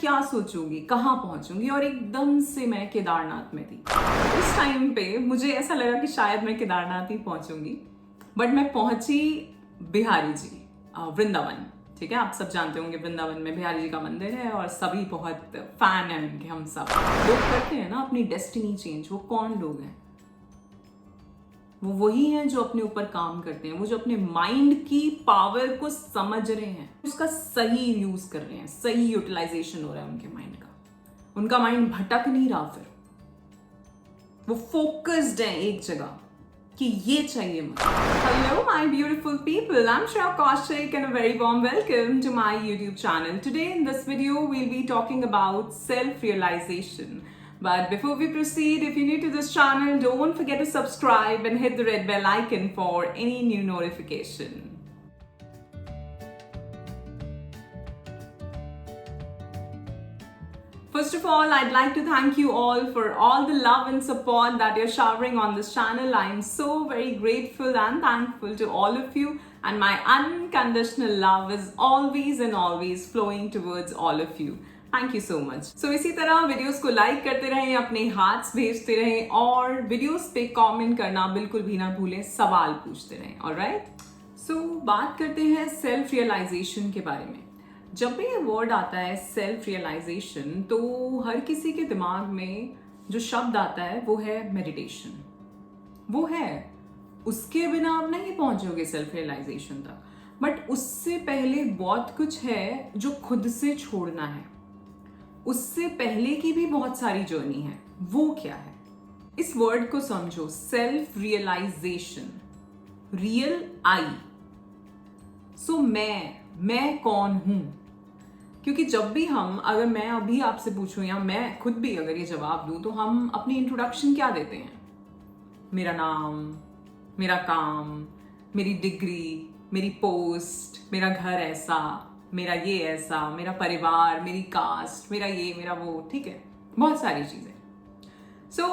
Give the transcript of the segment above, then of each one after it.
क्या सोचूंगी, कहाँ पहुंचूंगी, और एकदम से मैं केदारनाथ में थी। उस टाइम पे मुझे ऐसा लगा कि शायद मैं केदारनाथ ही पहुंचूंगी, बट मैं पहुंची बिहारी जी, वृंदावन। ठीक है, आप सब जानते होंगे वृंदावन में बिहारी जी का मंदिर है और सभी बहुत फैन हैं उनके। हम सब लोग करते हैं ना अपनी डेस्टिनी चेंज। वो कौन लोग हैं? वो वही हैं जो अपने ऊपर काम करते हैं, वो जो अपने माइंड की पावर को समझ रहे हैं, उसका सही यूज कर रहे हैं, सही यूटिलाइजेशन हो रहा है उनके माइंड का। उनका माइंड भटक नहीं रहा, फिर वो फोकस्ड है एक जगह कि ये चाहिए मुझे। Hello my beautiful people, I'm Shreya Kaushik and a very warm welcome to my YouTube channel. Today in this video we'll be talking about self-realization. But before we proceed, if you're new to this channel, don't forget to subscribe and hit the red bell icon for any new notification. First of all, I'd like to thank you all for all the love and support that you're showering on this channel. I'm so very grateful and thankful to all of you, and my unconditional love is always and always flowing towards all of you. Thank you so much. So इसी तरह videos को like करते रहें, अपने हाथ्स भेजते रहें और videos पे कमेंट करना बिल्कुल भी ना भूलें, सवाल पूछते रहें। ऑलराइट, सो बात करते हैं सेल्फ रियलाइजेशन के बारे में। जब भी ये वर्ड आता है सेल्फ रियलाइजेशन, तो हर किसी के दिमाग में जो शब्द आता है वो है मेडिटेशन। वो है, उसके बिना आप नहीं पहुंचोगे सेल्फ रियलाइजेशन तक। बट उससे पहले बहुत कुछ है जो खुद से छोड़ना है। उससे पहले की भी बहुत सारी जर्नी है। वो क्या है? इस वर्ड को समझो, self realisation. Real I. So मैं कौन हूं? क्योंकि जब भी अगर मैं अभी आपसे पूछूं या मैं खुद भी अगर ये जवाब दूं, तो हम अपनी इंट्रोडक्शन क्या देते हैं? मेरा नाम, मेरा काम, मेरी डिग्री, मेरी पोस्ट, मेरा घर ऐसा, मेरा ये ऐसा, मेरा परिवार, मेरी कास्ट, मेरा ये, मेरा वो। ठीक है, बहुत सारी चीजें। सो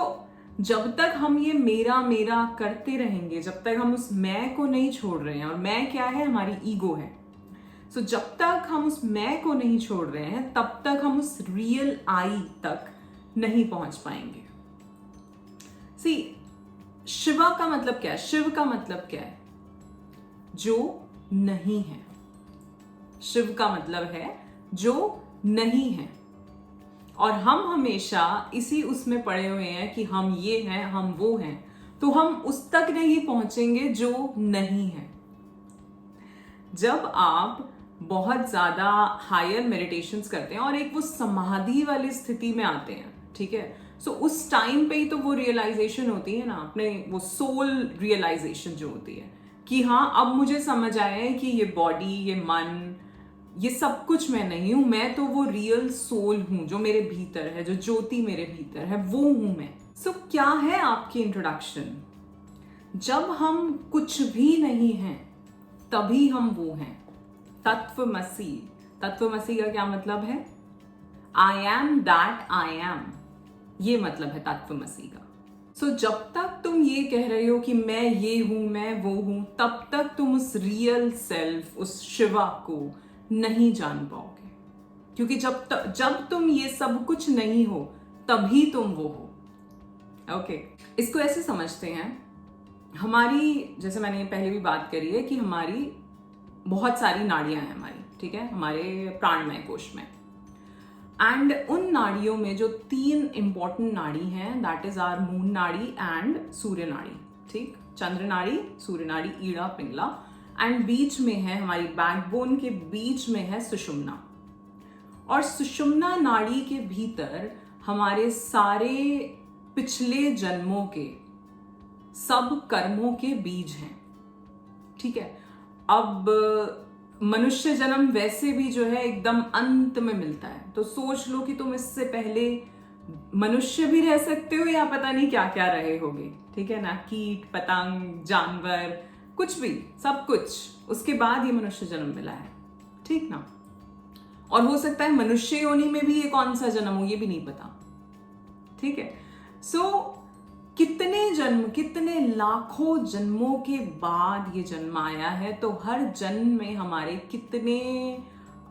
जब तक हम ये मेरा मेरा करते रहेंगे, जब तक हम उस मैं को नहीं छोड़ रहे हैं, और मैं क्या है? हमारी ईगो है। सो जब तक हम उस मैं को नहीं छोड़ रहे हैं, तब तक हम उस रियल आई तक नहीं पहुंच पाएंगे। सी, शिवा का मतलब क्या है? शिव का मतलब क्या है? जो नहीं है। शिव का मतलब है जो नहीं है। और हम हमेशा इसी उसमें पड़े हुए हैं कि हम ये हैं, हम वो हैं, तो हम उस तक नहीं पहुंचेंगे जो नहीं है। जब आप बहुत ज्यादा हायर मेडिटेशंस करते हैं और एक वो समाधि वाली स्थिति में आते हैं, ठीक है, सो उस टाइम पे ही तो वो रियलाइजेशन होती है ना, अपने वो सोल रियलाइजेशन जो होती है कि हाँ, अब मुझे समझ आया है कि ये बॉडी, ये मन, ये सब कुछ मैं नहीं हूं। मैं तो वो रियल सोल हूं जो मेरे भीतर है, जो ज्योति मेरे भीतर है, वो हूं मैं। सो क्या है आपकी इंट्रोडक्शन? जब हम कुछ भी नहीं हैं, तभी हम वो हैं। तत्वमसी। तत्वमसी का क्या मतलब है? I am that I am. ये मतलब है तत्वमसी का। सो जब तक तुम ये कह रहे हो कि मैं ये हूं, मैं वो हूं, तब तक तुम उस रियल सेल्फ, उस शिवा को नहीं जान पाओगे। क्योंकि जब तुम ये सब कुछ नहीं हो, तभी तुम वो हो। ओके, इसको ऐसे समझते हैं, हमारी, जैसे मैंने पहले भी बात करी है कि हमारी बहुत सारी नाड़ियां हैं हमारी, ठीक है, हमारे प्राणमय कोश में। एंड उन नाड़ियों में जो 3 इंपॉर्टेंट नाड़ी हैं, दैट इज आवर मून नाड़ी एंड सूर्य नाड़ी। ठीक, चंद्र नाड़ी, सूर्य नाड़ी, ईड़ा, पिंगला, एंड बीच में है, हमारी बैकबोन के बीच में है सुषुम्ना। और सुषुम्ना नाड़ी के भीतर हमारे सारे पिछले जन्मों के सब कर्मों के बीज हैं। ठीक है, अब मनुष्य जन्म वैसे भी जो है एकदम अंत में मिलता है, तो सोच लो कि तुम इससे पहले मनुष्य भी रह सकते हो या पता नहीं क्या क्या रहे होगे। ठीक है ना, कीट पतंग, जानवर, कुछ भी, सब कुछ, उसके बाद ये मनुष्य जन्म मिला है। ठीक ना, और हो सकता है मनुष्य योनि में भी ये कौन सा जन्म हो, ये भी नहीं पता। ठीक है, सो कितने जन्म, कितने लाखों जन्मों के बाद ये जन्म आया है, तो हर जन्म में हमारे कितने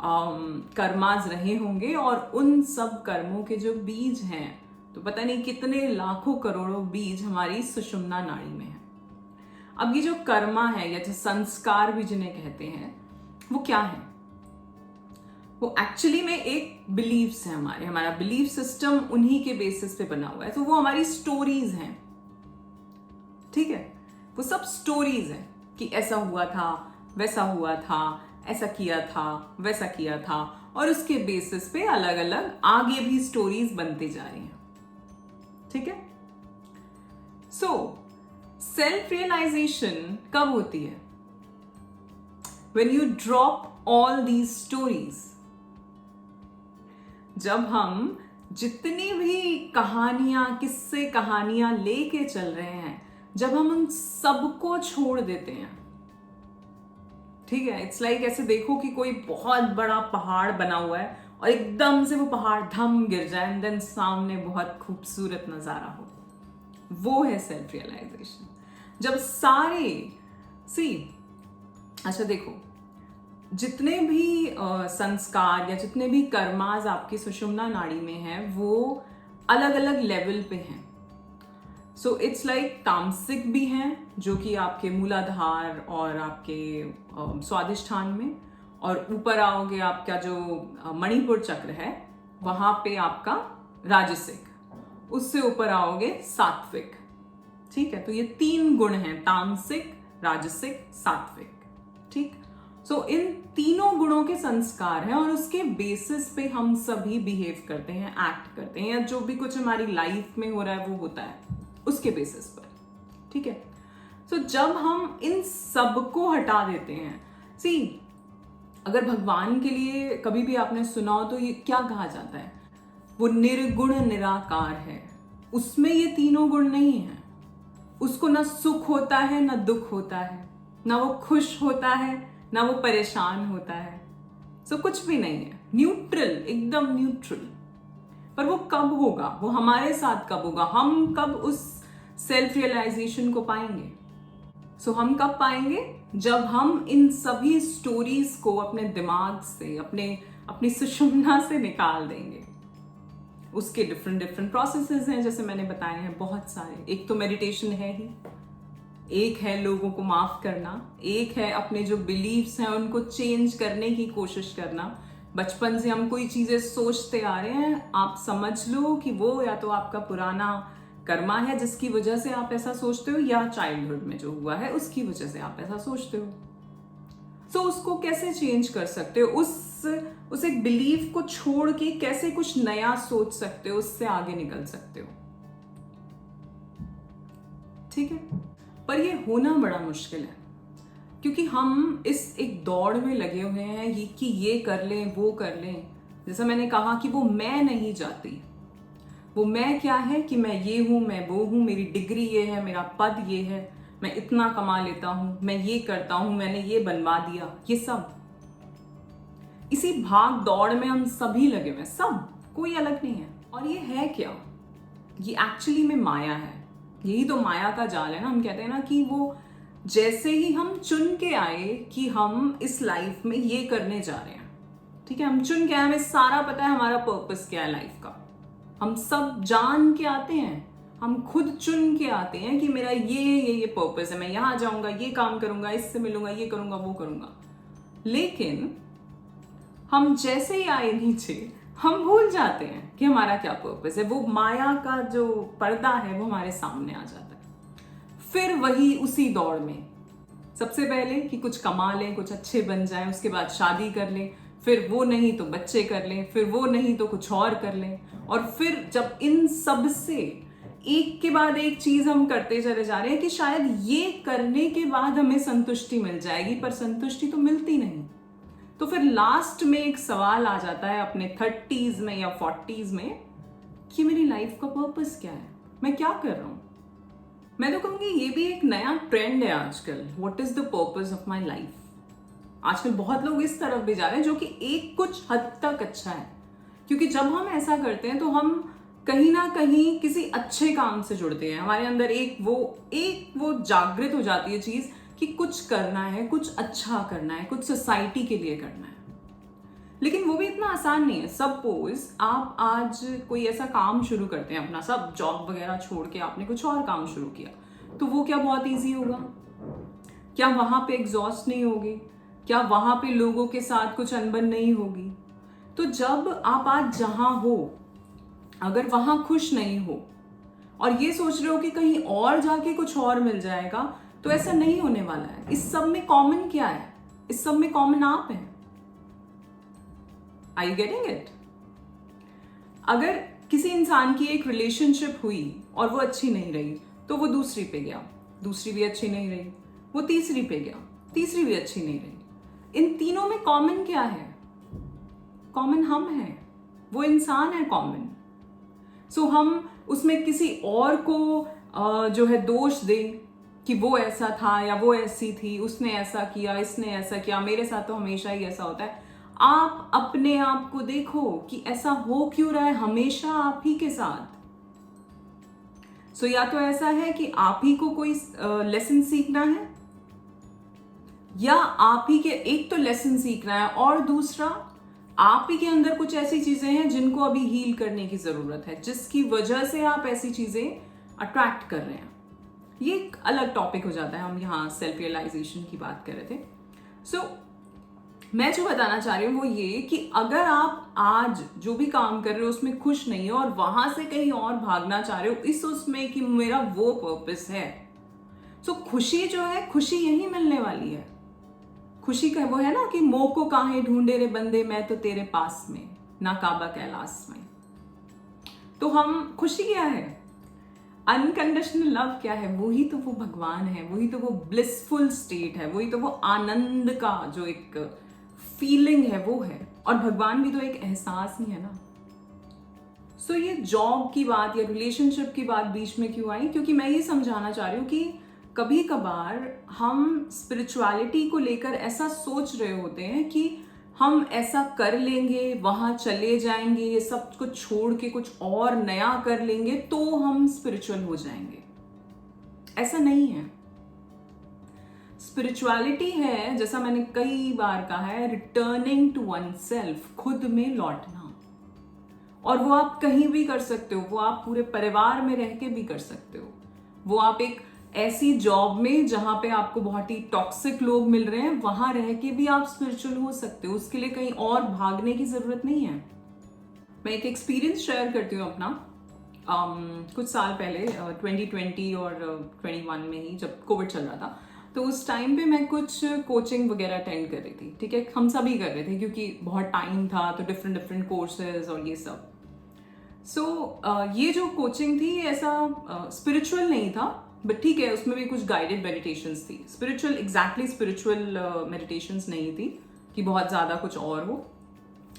कर्मास रहे होंगे, और उन सब कर्मों के जो बीज हैं, तो पता नहीं कितने लाखों करोड़ों बीज हमारी सुषुम्ना नाड़ी में है। अब ये जो कर्मा है या जो संस्कार भी जिन्हें कहते हैं, वो क्या है? वो एक्चुअली में एक बिलीव्स है हमारा बिलीफ सिस्टम उन्हीं के बेसिस पे बना हुआ है। तो वो हमारी स्टोरीज हैं, ठीक है? वो सब स्टोरीज हैं कि ऐसा हुआ था, वैसा हुआ था, ऐसा किया था, वैसा किया था, और उसके बेसिस पे अलग अलग आगे भी स्टोरीज बनती जा रही हैं, ठीक है? सो सेल्फ रियलाइजेशन कब होती है? When you drop all these stories. जब हम जितनी भी कहानियां, किस्से कहानियां लेके चल रहे हैं, जब हम उन सबको छोड़ देते हैं, ठीक है? इट्स लाइक ऐसे देखो कि कोई बहुत बड़ा पहाड़ बना हुआ है और एकदम से वो पहाड़ धम गिर जाए एंड देन सामने बहुत खूबसूरत नजारा हो। वो है सेल्फ रियलाइजेशन। जब सारे अच्छा देखो, जितने भी संस्कार या जितने भी कर्मास आपकी सुषुम्ना नाड़ी में हैं, वो अलग अलग लेवल पे हैं। सो इट्स लाइक तामसिक भी हैं, जो कि आपके मूलाधार और आपके स्वादिष्ठान में, और ऊपर आओगे आपका जो मणिपुर चक्र है, वहां पे आपका राजसिक, उससे ऊपर आओगे सात्विक, ठीक है? तो ये 3 गुण हैं, तामसिक, राजसिक, सात्विक, ठीक? सो इन तीनों गुणों के संस्कार हैं, और उसके बेसिस पे हम सभी बिहेव करते हैं, एक्ट करते हैं, या जो भी कुछ हमारी लाइफ में हो रहा है वो होता है उसके बेसिस पर, ठीक है? सो जब हम इन सब को हटा देते हैं, अगर भगवान के लिए कभी भी आपने सुना हो तो ये क्या कहा जाता है? वो निर्गुण निराकार है, उसमें ये तीनों गुण नहीं है। उसको ना सुख होता है, ना दुख होता है, ना वो खुश होता है, ना वो परेशान होता है। कुछ भी नहीं है, न्यूट्रल, एकदम न्यूट्रल। पर वो कब होगा? वो हमारे साथ कब होगा? हम कब उस सेल्फ रियलाइजेशन को पाएंगे? हम कब पाएंगे? जब हम इन सभी स्टोरीज को अपने दिमाग से, अपनी सुषुम्ना से निकाल देंगे। उसके डिफरेंट प्रोसेसेस हैं, जैसे मैंने बताए हैं बहुत सारे। एक तो मेडिटेशन है ही, एक है लोगों को माफ करना, एक है अपने जो बिलीव्स हैं उनको चेंज करने की कोशिश करना। बचपन से हम कोई चीजें सोचते आ रहे हैं, आप समझ लो कि वो या तो आपका पुराना कर्मा है जिसकी वजह से आप ऐसा सोचते हो, या चाइल्डहुड में जो हुआ है उसकी वजह से आप ऐसा सोचते हो। उसको कैसे चेंज कर सकते हो? उस एक बिलीफ को छोड़ के कैसे कुछ नया सोच सकते हो, उससे आगे निकल सकते हो, ठीक है? पर ये होना बड़ा मुश्किल है, क्योंकि हम इस एक दौड़ में लगे हुए हैं कि ये कर लें, वो कर लें। जैसा मैंने कहा कि वो मैं नहीं जाती। वो मैं क्या है कि मैं ये हूं, मैं वो हूं, मेरी डिग्री ये है, मेरा पद ये है, मैं इतना कमा लेता हूं, मैं ये करता हूं, मैंने ये बनवा दिया। ये सब इसी भाग दौड़ में हम सभी लगे हुए हैं, सब, कोई अलग नहीं है। और ये है क्या? ये एक्चुअली में माया है। यही तो माया का जाल है ना। हम कहते हैं ना कि वो जैसे ही हम चुन के आए कि हम इस लाइफ में ये करने जा रहे हैं, ठीक है, हम चुन के आए, हमें सारा पता है हमारा पर्पस क्या है लाइफ का, हम सब जान के आते हैं, हम खुद चुन के आते हैं कि मेरा ये पर्पस है, मैं यहां जाऊंगा, ये काम करूंगा, इससे मिलूंगा, ये करूंगा, वो करूंगा। लेकिन हम जैसे ही आए नीचे, हम भूल जाते हैं कि हमारा क्या पर्पस है। वो माया का जो पर्दा है वो हमारे सामने आ जाता है। फिर वही उसी दौड़ में, सबसे पहले कि कुछ कमा लें, कुछ अच्छे बन जाएं, उसके बाद शादी कर लें, फिर वो नहीं तो बच्चे कर लें, फिर वो नहीं तो कुछ और कर लें, और फिर जब इन सब से एक के बाद एक चीज हम करते चले जा रहे हैं कि शायद ये करने के बाद हमें संतुष्टि मिल जाएगी, पर संतुष्टि तो मिलती नहीं। तो फिर लास्ट में एक सवाल आ जाता है अपने 30s में या 40s में कि मेरी लाइफ का पर्पस क्या है, मैं क्या कर रहा हूं। मैं तो कहूंगी ये भी एक नया ट्रेंड है आजकल, what is the purpose of my life. आजकल बहुत लोग इस तरफ भी जा रहे हैं, जो कि एक कुछ हद तक अच्छा है, क्योंकि जब हम ऐसा करते हैं तो हम कहीं ना कहीं किसी अच्छे काम से जुड़ते हैं। हमारे अंदर एक वो जागृत हो जाती है चीज कि कुछ करना है, कुछ अच्छा करना है, कुछ सोसाइटी के लिए करना है। लेकिन वो भी इतना आसान नहीं है। सपोज आप आज कोई ऐसा काम शुरू करते हैं, अपना सब जॉब वगैरह छोड़ के आपने कुछ और काम शुरू किया, तो वो क्या बहुत इजी होगा? क्या वहां पे एग्जॉस्ट नहीं होगी? क्या वहां पे लोगों के साथ कुछ अनबन नहीं होगी? तो जब आप आज जहां हो, अगर वहां खुश नहीं हो और ये सोच रहे हो कि कहीं और जाके कुछ और मिल जाएगा, तो ऐसा नहीं होने वाला है। इस सब में कॉमन क्या है? इस सब में कॉमन आप हैं। Are you getting it? अगर किसी इंसान की एक रिलेशनशिप हुई और वो अच्छी नहीं रही, तो वो दूसरी पे गया, दूसरी भी अच्छी नहीं रही, वो तीसरी पे गया, तीसरी भी अच्छी नहीं रही। इन तीनों में कॉमन क्या है? कॉमन हम हैं, वो इंसान है कॉमन। सो हम उसमें किसी और को जो है दोष दें कि वो ऐसा था या वो ऐसी थी, उसने ऐसा किया, इसने ऐसा किया, मेरे साथ तो हमेशा ही ऐसा होता है। आप अपने आप को देखो कि ऐसा हो क्यों रहा है हमेशा आप ही के साथ। सो या तो ऐसा है कि आप ही को कोई लेसन सीखना है, या आप ही के एक तो लेसन सीखना है और दूसरा आप ही के अंदर कुछ ऐसी चीजें हैं जिनको अभी हील करने की जरूरत है, जिसकी वजह से आप ऐसी चीजें अट्रैक्ट कर रहे हैं। ये एक अलग टॉपिक हो जाता है, हम यहाँ सेल्फ रियलाइजेशन की बात कर रहे थे। सो मैं जो बताना चाह रही हूँ वो ये कि अगर आप आज जो भी काम कर रहे हो उसमें खुश नहीं हो और वहां से कहीं और भागना चाह रहे हो इस उसमें कि मेरा वो पर्पस है, सो खुशी जो है, खुशी यही मिलने वाली है। खुशी का वो है ना कि मोह को काहे ढूंढे रे बंदे, मैं तो तेरे पास में, ना काबा कैलाश में। तो हम खुशी क्या है, अनकंडीशनल लव क्या है, वही तो वो भगवान है, वही तो वो ब्लिसफुल स्टेट है, वही तो वो आनंद का जो एक फीलिंग है वो है। और भगवान भी तो एक एहसास ही है ना। सो ये जॉब की बात या रिलेशनशिप की बात बीच में क्यों आई? क्योंकि मैं ये समझाना चाह रही हूँ कि कभी कभार हम स्पिरिचुअलिटी को लेकर ऐसा सोच रहे होते हैं कि हम ऐसा कर लेंगे, वहां चले जाएंगे, ये सब कुछ छोड़ के कुछ और नया कर लेंगे तो हम स्पिरिचुअल हो जाएंगे। ऐसा नहीं है। स्पिरिचुअलिटी है, जैसा मैंने कई बार कहा है, रिटर्निंग टू वन सेल्फ, खुद में लौटना। और वो आप कहीं भी कर सकते हो, वो आप पूरे परिवार में रह के भी कर सकते हो, वो आप एक ऐसी जॉब में जहां पे आपको बहुत ही टॉक्सिक लोग मिल रहे हैं वहां रह के भी आप स्पिरिचुअल हो सकते हो। उसके लिए कहीं और भागने की जरूरत नहीं है। मैं एक एक्सपीरियंस शेयर करती हूँ अपना। कुछ साल पहले 2020 और 21 में ही जब कोविड चल रहा था, तो उस टाइम पे मैं कुछ कोचिंग वगैरह अटेंड कर रही थी। ठीक है, हम सभी कर रहे थे क्योंकि बहुत टाइम था, तो डिफरेंट डिफरेंट कोर्सेज और ये सब। सो ये जो कोचिंग थी ऐसा स्पिरिचुअल नहीं था, बट ठीक है उसमें भी कुछ गाइडेड मेडिटेशंस थी। स्पिरिचुअल एग्जैक्टली स्पिरिचुअल मेडिटेशंस नहीं थी कि बहुत ज़्यादा कुछ और हो,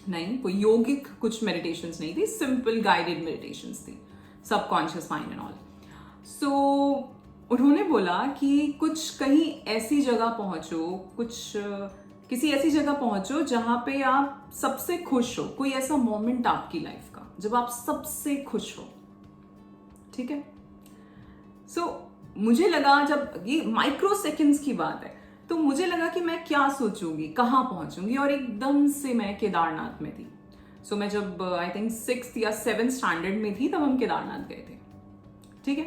नहीं, कोई योगिक कुछ मेडिटेशंस नहीं थी, सिंपल गाइडेड मेडिटेशंस थी, सबकॉन्शियस माइंड एंड ऑल। सो उन्होंने बोला कि कुछ कहीं ऐसी जगह पहुंचो, किसी ऐसी जगह पहुंचो जहां पे आप सबसे खुश हो, कोई ऐसा मोमेंट आपकी लाइफ का जब आप सबसे खुश हो। ठीक है, सो मुझे लगा, जब ये माइक्रो सेकेंड्स की बात है, तो मुझे लगा कि मैं क्या सोचूंगी, कहाँ पहुंचूंगी, और एकदम से मैं केदारनाथ में थी। सो मैं जब आई थिंक 6th या 7th स्टैंडर्ड में थी तब हम केदारनाथ गए थे। ठीक है,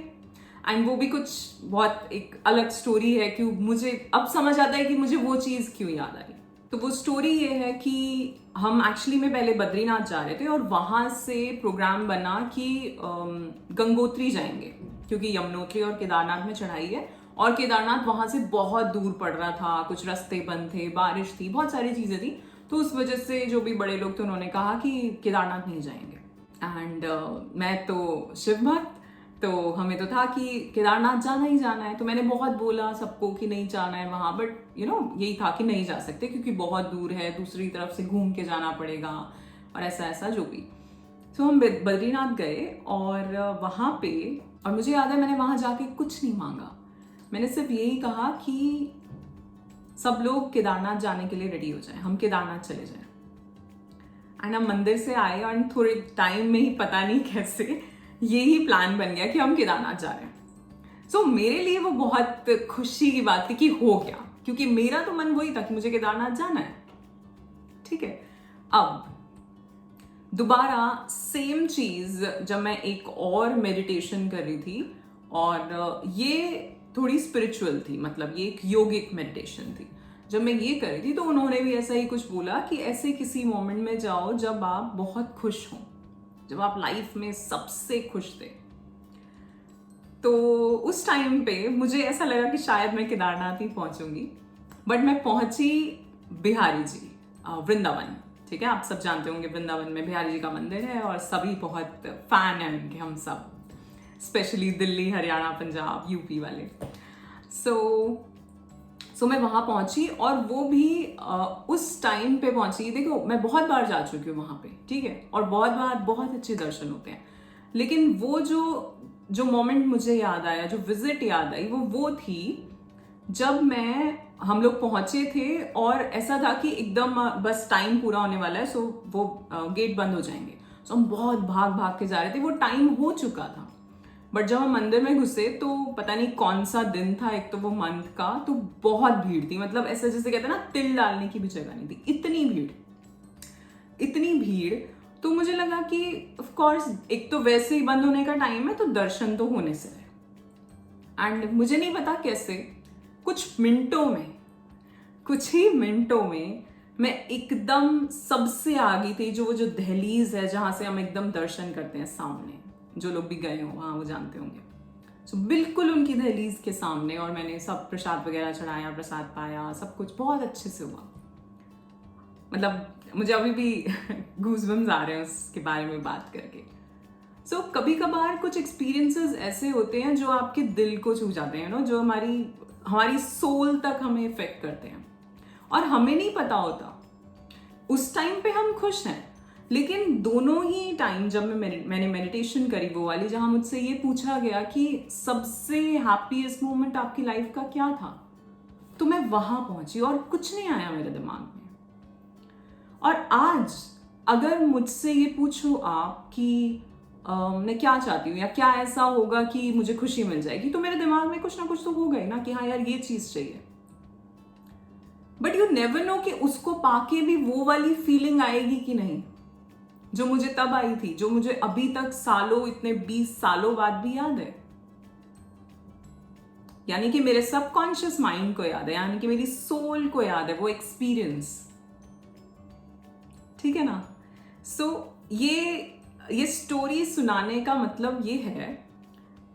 एंड वो भी कुछ बहुत एक अलग स्टोरी है कि मुझे अब समझ आता है कि मुझे वो चीज़ क्यों याद आई। तो वो स्टोरी ये है कि हम एक्चुअली में पहले बद्रीनाथ जा रहे थे और वहाँ से प्रोग्राम बना कि गंगोत्री जाएंगे, क्योंकि यमुनोत्री और केदारनाथ में चढ़ाई है और केदारनाथ वहाँ से बहुत दूर पड़ रहा था, कुछ रास्ते बंद थे, बारिश थी, बहुत सारी चीज़ें थी। तो उस वजह से जो भी बड़े लोग थे उन्होंने कहा कि केदारनाथ नहीं जाएंगे। एंड मैं तो शिव भक्त, तो हमें तो था कि केदारनाथ जाना ही जाना है। तो मैंने बहुत बोला सबको कि नहीं जाना है वहाँ, बट यही था कि नहीं जा सकते क्योंकि बहुत दूर है, दूसरी तरफ से घूम के जाना पड़ेगा और ऐसा ऐसा जो भी। तो हम बद्रीनाथ गए और वहाँ पे, और मुझे याद है मैंने वहाँ जाके कुछ नहीं मांगा, मैंने सिर्फ यही कहा कि सब लोग केदारनाथ जाने के लिए रेडी हो जाएं, हम केदारनाथ चले जाएं। एंड हम मंदिर से आए और थोड़े टाइम में ही पता नहीं कैसे यही प्लान बन गया कि हम केदारनाथ जा रहे हैं। सो मेरे लिए वो बहुत खुशी की बात थी कि हो गया, क्योंकि मेरा तो मन वही था कि मुझे केदारनाथ जाना है। ठीक है, अब दोबारा सेम चीज जब मैं एक और मेडिटेशन कर रही थी, और ये थोड़ी स्पिरिचुअल थी, मतलब ये एक योगिक मेडिटेशन थी। जब मैं ये कर रही थी तो उन्होंने भी ऐसा ही कुछ बोला कि ऐसे किसी मोमेंट में जाओ जब आप बहुत खुश हो, जब आप लाइफ में सबसे खुश थे। तो उस टाइम पे मुझे ऐसा लगा कि शायद मैं केदारनाथ ही पहुंचूंगी, बट मैं पहुंची बिहारी जी, वृंदावन। ठीक है, आप सब जानते होंगे वृंदावन में बिहारी जी का मंदिर है और सभी बहुत फैन हैं उनके, हम सब, स्पेशली दिल्ली, हरियाणा, पंजाब, यूपी वाले। सो मैं वहाँ पहुँची, और वो भी उस टाइम पे पहुँची। देखो, मैं बहुत बार जा चुकी हूँ वहाँ पे, ठीक है, और बहुत बार बहुत अच्छे दर्शन होते हैं, लेकिन वो जो मोमेंट मुझे याद आया, जो विजिट याद आई, वो थी जब हम लोग पहुंचे थे और ऐसा था कि एकदम बस टाइम पूरा होने वाला है, सो वो गेट बंद हो जाएंगे। सो हम बहुत भाग भाग के जा रहे थे, वो टाइम हो चुका था। बट जब हम मंदिर में घुसे तो पता नहीं कौन सा दिन था, एक तो वो मंथ का, तो बहुत भीड़ थी। मतलब ऐसा जैसे कहते हैं ना, तिल डालने की भी जगह नहीं थी, इतनी भीड़। तो मुझे लगा कि ऑफ कोर्स एक तो वैसे ही बंद होने का टाइम है, तो दर्शन तो होने से है। एंड मुझे नहीं पता कैसे कुछ ही मिनटों में मैं एकदम सबसे आगे थी, जो दहलीज है जहां से हम एकदम दर्शन करते हैं सामने। जो लोग भी गए हो वहां वो जानते होंगे। सो बिल्कुल उनकी दहलीज के सामने, और मैंने सब प्रसाद वगैरह चढ़ाया, प्रसाद पाया, सब कुछ बहुत अच्छे से हुआ। मतलब मुझे अभी भी गूज़बम्स आ रहे हैं उसके बारे में बात करके। सो कभी कभार कुछ एक्सपीरियंसेस ऐसे होते हैं जो आपके दिल को छू जाते हैं, जो हमारी सोल तक हमें इफेक्ट करते हैं, और हमें नहीं पता होता। उस टाइम पे हम खुश हैं, लेकिन दोनों ही टाइम जब मैंने मेडिटेशन करी, वो वाली जहां मुझसे ये पूछा गया कि सबसे हैप्पीएस्ट मोमेंट आपकी लाइफ का क्या था, तो मैं वहां पहुंची और कुछ नहीं आया मेरे दिमाग में। और आज अगर मुझसे ये पूछो आप कि मैं क्या चाहती हूँ या क्या ऐसा होगा कि मुझे खुशी मिल जाएगी, तो मेरे दिमाग में कुछ ना कुछ तो होगा ही ना कि हाँ यार ये चीज चाहिए। बट यू नेवर नो कि उसको पाके भी वो वाली फीलिंग आएगी कि नहीं, जो मुझे तब आई थी, जो मुझे अभी तक सालों, इतने 20 सालों बाद भी याद है। यानी कि मेरे सबकॉन्शियस माइंड को याद है, यानी कि मेरी सोल को याद है वो एक्सपीरियंस। ठीक है ना। सो ये स्टोरी सुनाने का मतलब ये है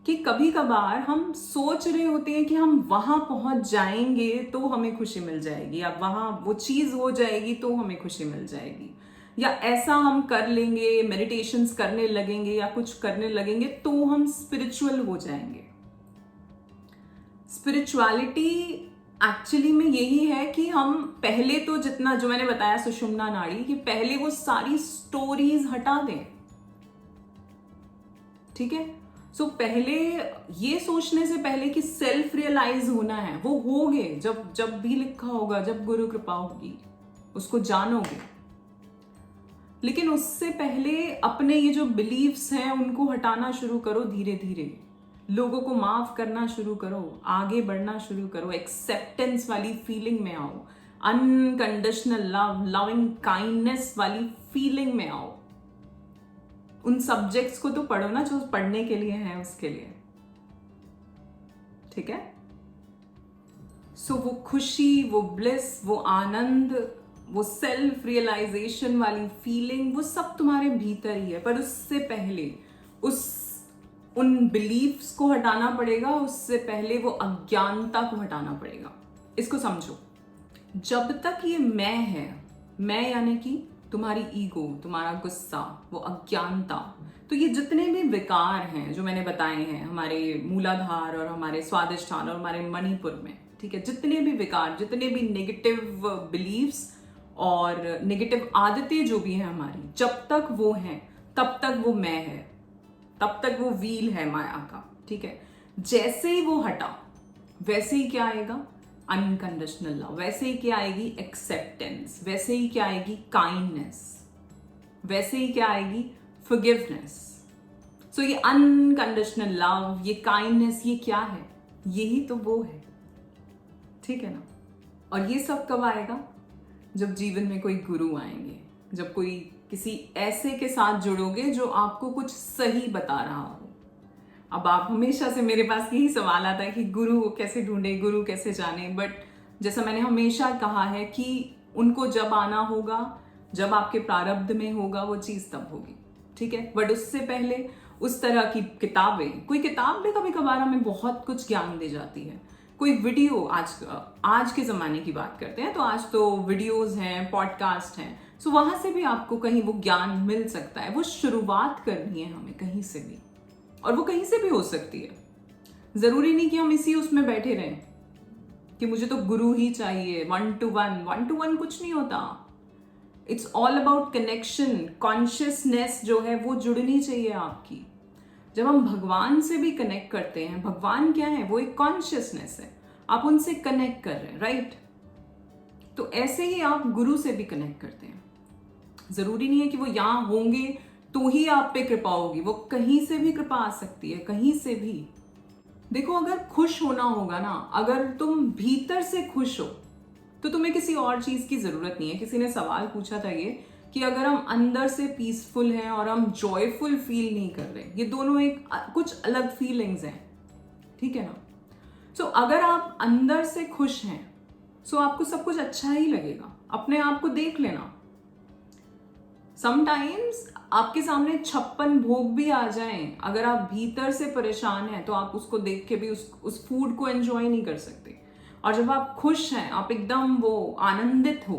कि कभी कभार हम सोच रहे होते हैं कि हम वहां पहुंच जाएंगे तो हमें खुशी मिल जाएगी, या वहां वो चीज हो जाएगी तो हमें खुशी मिल जाएगी, या ऐसा हम कर लेंगे, मेडिटेशंस करने लगेंगे या कुछ करने लगेंगे तो हम स्पिरिचुअल हो जाएंगे। स्पिरिचुअलिटी एक्चुअली में यही है कि हम पहले तो जितना, जो मैंने बताया सुषुम्ना नाड़ी, कि पहले वो सारी स्टोरीज हटा दें। ठीक है। सो पहले ये सोचने से पहले कि सेल्फ रियलाइज होना है, वो होगे जब भी लिखा होगा, जब गुरु कृपा होगी उसको जानोगे। लेकिन उससे पहले अपने ये जो बिलीव्स हैं उनको हटाना शुरू करो, धीरे धीरे लोगों को माफ करना शुरू करो, आगे बढ़ना शुरू करो, एक्सेप्टेंस वाली फीलिंग में आओ, अनकंडीशनल लव, लविंग काइंडनेस वाली फीलिंग में आओ। उन सब्जेक्ट्स को तो पढ़ो ना जो पढ़ने के लिए है, उसके लिए। ठीक है। सो वो खुशी, वो ब्लिस, वो आनंद, वो सेल्फ रियलाइजेशन वाली फीलिंग, वो सब तुम्हारे भीतर ही है। पर उससे पहले उन बिलीफ्स को हटाना पड़ेगा, उससे पहले वो अज्ञानता को हटाना पड़ेगा। इसको समझो, जब तक ये मैं है, मैं यानी कि तुम्हारी ईगो, तुम्हारा गुस्सा, वो अज्ञानता, तो ये जितने भी विकार हैं जो मैंने बताए हैं हमारे मूलाधार और हमारे स्वादिष्ठान और हमारे मणिपुर में, ठीक है, जितने भी विकार, जितने भी नेगेटिव बिलीव्स और नेगेटिव आदतें जो भी हैं हमारी, जब तक वो हैं तब तक वो मैं है, तब तक वो व्हील है माया का। ठीक है। जैसे ही वो हटा, वैसे ही क्या आएगा, अनकंडीशनल लव, वैसे ही क्या आएगी, एक्सेप्टेंस, वैसे ही क्या आएगी, काइंडनेस, वैसे ही क्या आएगी, फॉरगिवनेस। सो ये अनकंडीशनल लव, ये काइंडनेस, ये क्या है, यही तो वो है। ठीक है ना। और ये सब कब आएगा, जब जीवन में कोई गुरु आएंगे, जब कोई किसी ऐसे के साथ जुड़ोगे जो आपको कुछ सही बता रहा हो। अब आप हमेशा से मेरे पास यही सवाल आता है कि गुरु कैसे ढूंढे, गुरु कैसे जाने। बट जैसा मैंने हमेशा कहा है कि उनको जब आना होगा, जब आपके प्रारब्ध में होगा, वो चीज तब होगी, ठीक है। बट उससे पहले उस तरह की किताबें, कोई किताब भी कभी कभार हमें बहुत कुछ ज्ञान दे जाती है। कोई वीडियो, आज के ज़माने की बात करते हैं तो आज तो वीडियोस हैं, पॉडकास्ट हैं, सो वहाँ से भी आपको कहीं वो ज्ञान मिल सकता है। वो शुरुआत करनी है हमें कहीं से भी, और वो कहीं से भी हो सकती है। ज़रूरी नहीं कि हम इसी उसमें बैठे रहें कि मुझे तो गुरु ही चाहिए, 1-to-1 कुछ नहीं होता। It's all about connection. Consciousness जो है वो जुड़नी चाहिए आपकी। जब हम भगवान से भी कनेक्ट करते हैं, भगवान क्या है, वो एक कॉन्शियसनेस है, आप उनसे कनेक्ट कर रहे हैं, राइट। तो ऐसे ही आप गुरु से भी कनेक्ट करते हैं। जरूरी नहीं है कि वो यहां होंगे तो ही आप पे कृपा होगी, वो कहीं से भी कृपा आ सकती है, कहीं से भी। देखो, अगर खुश होना होगा ना, अगर तुम भीतर से खुश हो तो तुम्हें किसी और चीज की जरूरत नहीं है। किसी ने सवाल पूछा था ये कि अगर हम अंदर से पीसफुल हैं और हम जॉयफुल फील नहीं कर रहे, ये दोनों एक कुछ अलग फीलिंग्स हैं, ठीक है ना। सो अगर आप अंदर से खुश हैं सो आपको सब कुछ अच्छा ही लगेगा। अपने आप को देख लेना, समटाइम्स आपके सामने 56 भोग भी आ जाएं, अगर आप भीतर से परेशान हैं तो आप उसको देख के भी उस फूड को एंजॉय नहीं कर सकते। और जब आप खुश हैं, आप एकदम वो आनंदित हो,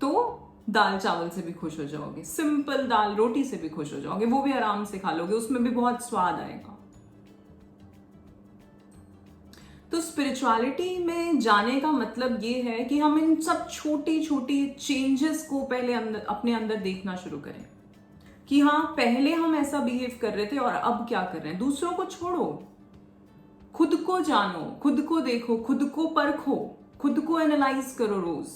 तो दाल चावल से भी खुश हो जाओगे, सिंपल दाल रोटी से भी खुश हो जाओगे, वो भी आराम से खा लोगे, उसमें भी बहुत स्वाद आएगा। तो स्पिरिचुअलिटी में जाने का मतलब ये है कि हम इन सब छोटी छोटी चेंजेस को पहले अपने अंदर देखना शुरू करें कि हाँ, पहले हम ऐसा बिहेव कर रहे थे और अब क्या कर रहे हैं। दूसरों को छोड़ो, खुद को जानो, खुद को देखो, खुद को परखो, खुद को एनालाइज करो। रोज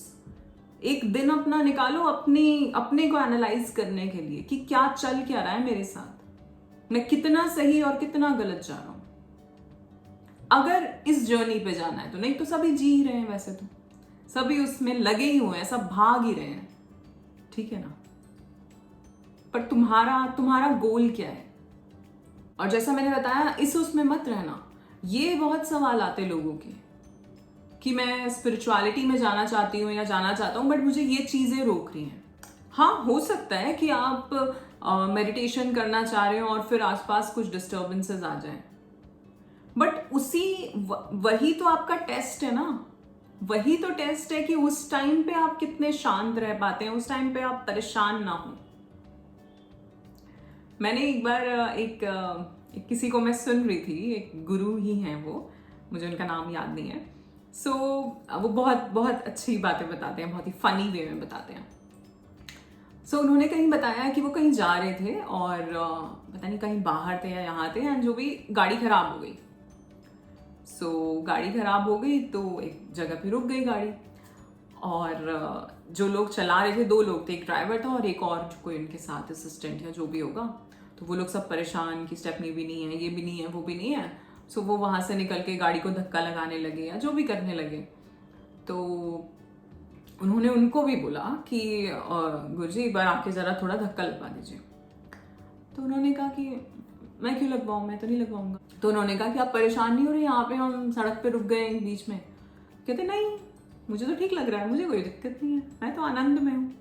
एक दिन अपना निकालो अपने को एनालाइज करने के लिए कि क्या चल क्या रहा है मेरे साथ, मैं कितना सही और कितना गलत जा रहा हूं। अगर इस जर्नी पे जाना है तो, नहीं तो सभी जी ही रहे हैं, वैसे तो सभी उसमें लगे ही हुए हैं, सब भाग ही रहे हैं, ठीक है ना। पर तुम्हारा गोल क्या है। और जैसा मैंने बताया, इस उसमें मत रहना। ये बहुत सवाल आते लोगों के कि मैं स्पिरिचुअलिटी में जाना चाहती हूँ या जाना चाहता हूँ, बट मुझे ये चीजें रोक रही हैं। हाँ, हो सकता है कि आप मेडिटेशन करना चाह रहे हो और फिर आसपास कुछ डिस्टर्बेंसेस आ जाएं, बट वही तो आपका टेस्ट है ना। वही तो टेस्ट है कि उस टाइम पे आप कितने शांत रह पाते हैं, उस टाइम पे आप परेशान ना हो। मैंने एक बार एक किसी को मैं सुन रही थी, एक गुरु ही हैं वो, मुझे उनका नाम याद नहीं है। सो वो बहुत बहुत अच्छी बातें बताते हैं, बहुत ही फनी वे में बताते हैं। सो उन्होंने कहीं बताया कि वो कहीं जा रहे थे और पता नहीं कहीं बाहर थे या यहाँ थे, एंड जो भी गाड़ी खराब हो गई। सो गाड़ी खराब हो गई तो एक जगह पे रुक गई गाड़ी, और जो लोग चला रहे थे, 2 लोग थे, एक ड्राइवर था और एक और कोई उनके साथ असिस्टेंट या जो भी होगा। तो वो लोग सब परेशान कि स्टेपनी भी नहीं है, ये भी नहीं है, वो भी नहीं है। सो वो वहाँ से निकल के गाड़ी को धक्का लगाने लगे या जो भी करने लगे। तो उन्होंने उनको भी बोला कि गुरुजी एक बार आके ज़रा थोड़ा धक्का लगवा दीजिए। तो उन्होंने कहा कि मैं क्यों लगवाऊँ, मैं तो नहीं लगवाऊंगा। तो उन्होंने कहा कि आप परेशान नहीं हो रहे, यहाँ पे हम सड़क पे रुक गए बीच में। कहते नहीं, मुझे तो ठीक लग रहा है, मुझे कोई दिक्कत नहीं है, मैं तो आनंद में हूँ।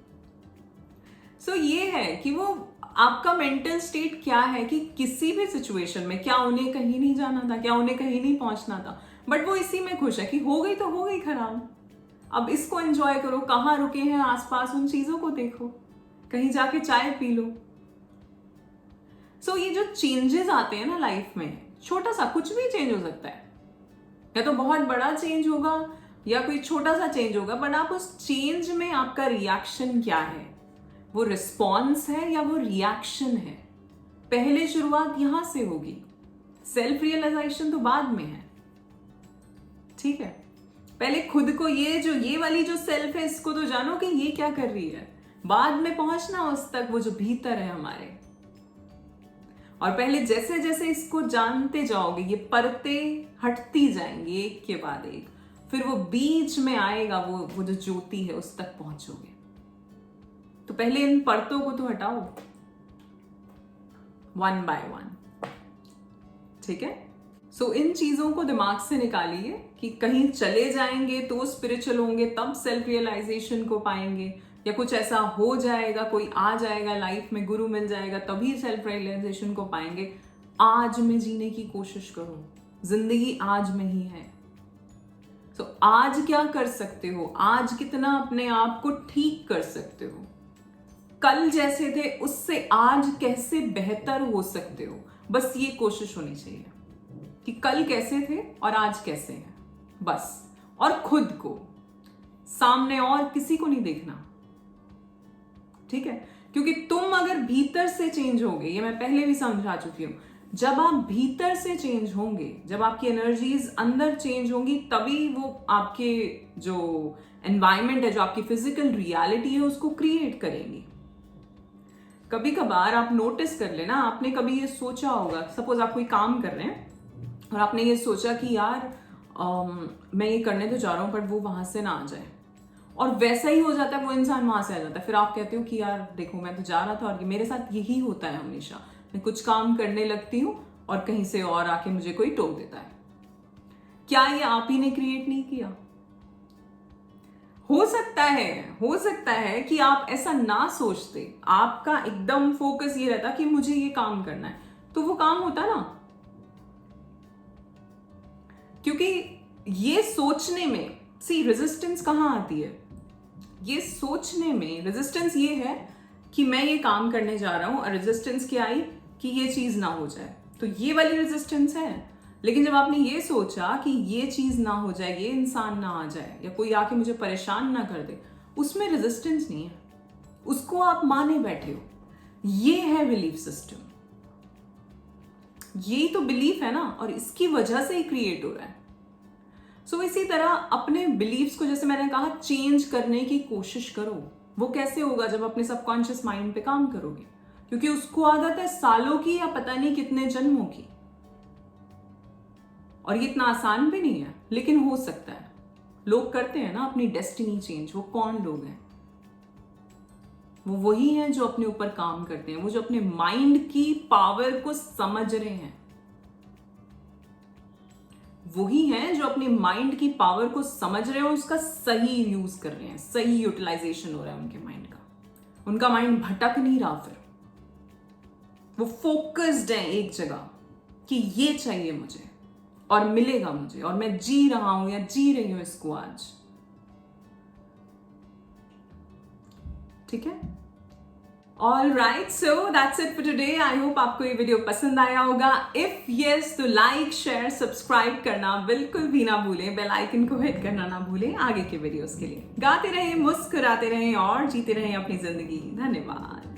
सो ये है कि वो आपका मेंटल स्टेट क्या है कि किसी भी सिचुएशन में, क्या उन्हें कहीं नहीं जाना था, क्या उन्हें कहीं नहीं पहुंचना था, बट वो इसी में खुश है कि हो गई तो हो गई खराब, अब इसको एंजॉय करो। कहाँ रुके हैं आसपास, उन चीजों को देखो, कहीं जाके चाय पी लो। सो ये जो चेंजेस आते हैं ना लाइफ में, छोटा सा कुछ भी चेंज हो सकता है, या तो बहुत बड़ा चेंज होगा या कोई छोटा सा चेंज होगा, बट आप उस चेंज में आपका रिएक्शन क्या है, वो रिस्पॉन्स है या वो रिएक्शन है। पहले शुरुआत यहां से होगी, सेल्फ रियलाइजेशन तो बाद में है, ठीक है। पहले खुद को ये वाली जो सेल्फ है, इसको तो जानो कि ये क्या कर रही है, बाद में पहुंचना उस तक, वो जो भीतर है हमारे। और पहले जैसे जैसे इसको जानते जाओगे, ये परतें हटती जाएंगी एक के बाद एक, फिर वो बीच में आएगा, वो जो ज्योति है, उस तक पहुंचोगे। तो पहले इन परतों को तो हटाओ, वन बाय वन। ठीक है, सो इन चीजों को दिमाग से निकालिए कि कहीं चले जाएंगे तो स्पिरिचुअल होंगे, तब सेल्फ रियलाइजेशन को पाएंगे, या कुछ ऐसा हो जाएगा, कोई आ जाएगा लाइफ में, गुरु मिल जाएगा, तभी सेल्फ रियलाइजेशन को पाएंगे। आज में जीने की कोशिश करो, जिंदगी आज में ही है। तो आज क्या कर सकते हो, आज कितना अपने आप को ठीक कर सकते हो, कल जैसे थे उससे आज कैसे बेहतर हो सकते हो, बस ये कोशिश होनी चाहिए कि कल कैसे थे और आज कैसे हैं, बस। और खुद को, सामने और किसी को नहीं देखना, ठीक है? क्योंकि तुम अगर भीतर से चेंज होगे, ये मैं पहले भी समझा चुकी हूं, जब आप भीतर से चेंज होंगे, जब आपकी एनर्जीज अंदर चेंज होंगी, तभी वो आपके जो एनवायरनमेंट है, जो आपकी फिजिकल रियलिटी है, उसको क्रिएट करेंगी। कभी कभार आप नोटिस कर लेना, आपने कभी ये सोचा होगा, सपोज आप कोई काम कर रहे हैं और आपने ये सोचा कि यार मैं ये करने तो जा रहा हूं, बट वो वहां से ना आ जाए, और वैसा ही हो जाता है, वो इंसान वहां से आ जाता है। फिर आप कहते हो कि यार देखो, मैं तो जा रहा था और मेरे साथ यही होता है हमेशा, मैं कुछ काम करने लगती हूँ और कहीं से और आके मुझे कोई टोक देता है। क्या ये आप ही ने क्रिएट नहीं किया? हो सकता है कि आप ऐसा ना सोचते, आपका एकदम फोकस ये रहता कि मुझे ये काम करना है, तो वो काम होता ना। क्योंकि ये सोचने में रेजिस्टेंस कहां आती है? ये सोचने में रेजिस्टेंस ये है कि मैं ये काम करने जा रहा हूं, और रेजिस्टेंस क्या आई कि ये चीज ना हो जाए, तो ये वाली रेजिस्टेंस है। लेकिन जब आपने ये सोचा कि ये चीज ना हो जाए, ये इंसान ना आ जाए, या कोई आके मुझे परेशान ना कर दे, उसमें रेजिस्टेंस नहीं है, उसको आप माने बैठे हो। ये है बिलीफ सिस्टम, यही तो बिलीफ है ना, और इसकी वजह से ही क्रिएट हो रहा है। सो इसी तरह अपने बिलीफ्स को, जैसे मैंने कहा, चेंज करने की कोशिश करो। वो कैसे होगा? जब अपने सबकॉन्शियस माइंड पे काम करोगे, क्योंकि उसको आदत है सालों की या पता नहीं कितने जन्मों की, और ये इतना आसान भी नहीं है, लेकिन हो सकता है। लोग करते हैं ना अपनी डेस्टिनी चेंज। वो कौन लोग हैं? वो वही हैं जो अपने ऊपर काम करते हैं, वो जो अपने माइंड की पावर को समझ रहे हैं, वही हैं जो अपने माइंड की पावर को समझ रहे हैं और उसका सही यूज कर रहे हैं, सही यूटिलाइजेशन हो रहा है उनके माइंड का। उनका माइंड भटक नहीं रहा, फिर वो फोकस्ड है एक जगह कि ये चाहिए मुझे और मिलेगा मुझे, और मैं जी रहा हूं या जी रही हूं इसको आज। ठीक है? All right, so that's it for today. I hope आपको ये वीडियो पसंद आया होगा। इफ यस, तो लाइक, शेयर, सब्सक्राइब करना बिल्कुल भी ना भूलें, बेल आइकन को हिट करना ना भूलें आगे के वीडियोस के लिए। गाते रहें, मुस्कुराते रहें और जीते रहें अपनी जिंदगी। धन्यवाद।